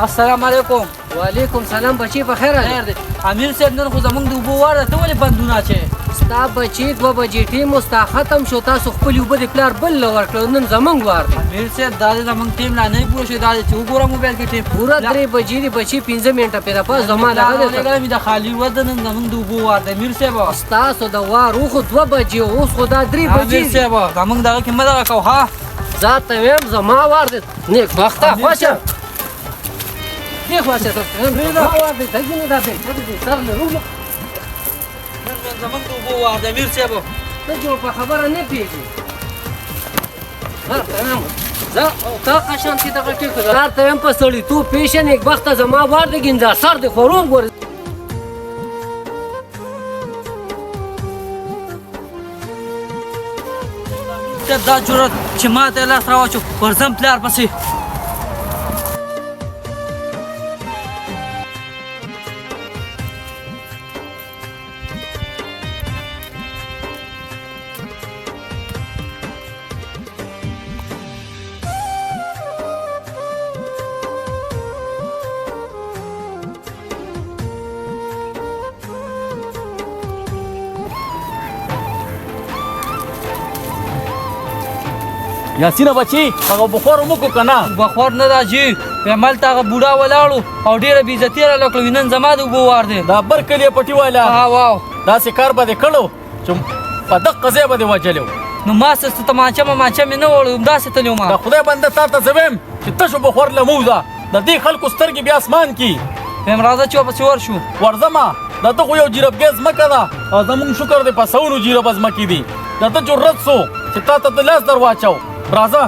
السلام علیکم. وعلیکم سلام بچی په خیر خیر دی. امیر صاحب نن خو زمونږ د اوبو وار ده، ته ولې بندونه اچوې؟ ستا بچی 2 بجې ټیم مو ستا ختم شو، تاسو خپلې اوبه د پلار بل له ورکړه، نن زمونږ وار دی. امیر صاحب دا دی زمونږ ټیم لا نه پوه شوی، دا دی چې وګوره موبایل کې ټیم پوره 3 بجې دی بچی، 15 منټه پرې پاس زما لګه دی. د خالي ور ده، نن زمونږ د اوبو وار دی. امیر صاحب ستاسو د وار خو 2 بجې، اوس خو دا 3 بجې. امیر صاحب زمونږ دغه کې مه دغه کوه ها. ذات ویم زما وار دی. نیک بخته خوشه دی خوشه ته زما وار دی. دګینه دا به سر له روله زمونږ د اوبو وار دی. امیر صاحب ته جو په خبره نه پیږي. تا قشان چې دغه ټیک زار ته هم په سړی تو پیشن یک وخت زما وار دی ګنځا سر دی خورون ګور. دا جرأت چې ما ته لاس راواچو ورځم پلار پسې. یاسینه بچی هغه بخور مو کو کنه؟ بخور نه راځي په عمل ته هغه بوډا ولاړو او ډېره بې عزتي را لکړو. نن زما د اوبو وار دی. دا بر کلی پټي والا واو داسې کار به دې کړو چې په دقه ځای به دې وجلو. نو ما څه تمانچه مې نه وړم، داسې تلو ما. د خدای بنده تا ته زه ویم چې تشو بخور له موزه د دې خلکو سترګې بیا اسمان کی. ویم راځه چې ورپسې ورشو. ورځمه د ته خو یو جیربګۍ ځمکه ده او زمونږ شکر دی په سونو جیربه ځمکې دي. د ته جرت سو چې تا ته د لاس در واچو. راځه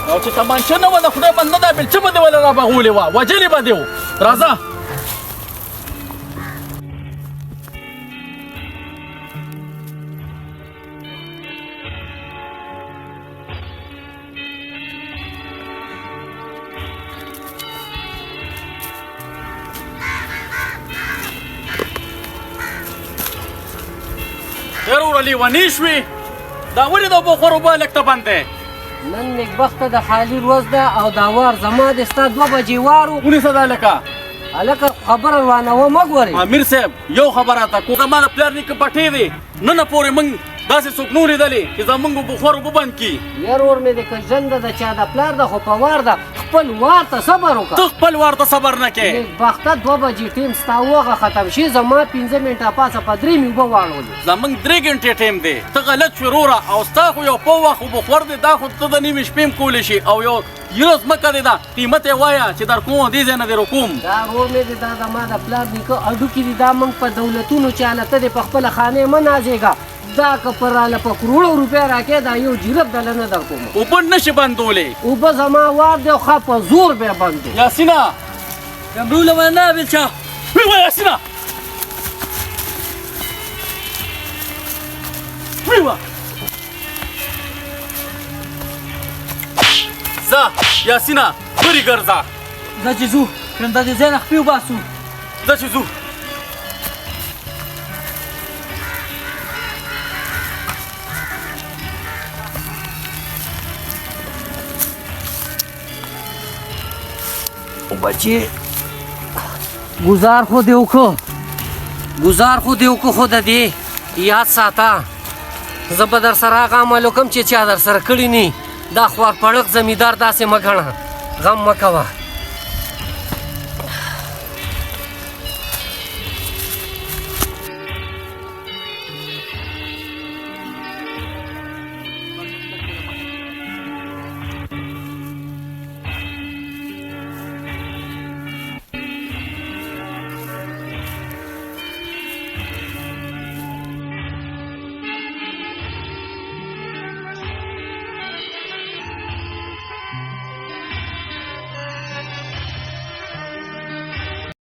او چې تمانچه نه وه د خدای بنده دا بېلچه به دې وله رابغولې وه، وجلې به دې و. راځه ډېر وروره لیونی شوې. دا ولې د بخور اوبه لږ ته بند دی؟ نن نیکبخته د خالي ورځ ده او دا وار زما د ستا 2 بجې وار و. ونیسه دا لکه هلکه خبره روانوه مه ګورې. امیر صاحب یو خبره ته کو زما د پلار نیکه پټې دی نن پورې موږ داسې څوک نو لیدلې چې زموږ بخور اوبه بند کړي. یار ور مې د کژنده د چا د پلار ده خو په وار ده. خپل وار ته صبر وکړه. ته خپل وار ته صبر نه کوې. نیکبخته 2 بجې ټیم ستا وغه ختم شي، زما 15 منټه پاسه په 3 مې اوبه واړولې. زموږ 3 ګنټې ټیم دی. ته غلط شوې وروره او ستا خو یو په وخت بخور دی، دا خو ته د نیمې شپې هم کولی شي او یو یوه ځمکه دی ده قیمت یې وایه چې در کوم دې ځای نه دی رکوم. دا ورور مې دی دا زما د پلار نیکه هډوکي دي، دا موږ په دولتونو چاله ته دې په خپله خانې مه نازېږه. دا که پر راله په کروړو روپۍ راکې دا یو جیرب دله نه در کوم. اوبه نشي بندولی. اوبه زما وار دی او ښه په زور بیا بند دی. یاسینه کمروله ونه بېلچه ویوه یاسینه ویوه ځه یاسینه برې ګرځه. ځه چې ځو کړم دا دې ځای نه خپې وباسو. ځه چې ځو. بچی گزار خو دې وکړو، گزار خو دې وکړو، خو د دې یاد ساته زه به در سره هغه عمل وکړم چې چا در سره کړي نه. دا خوار پړق زمیندار داسې مه ګڼه، غم مه کوه.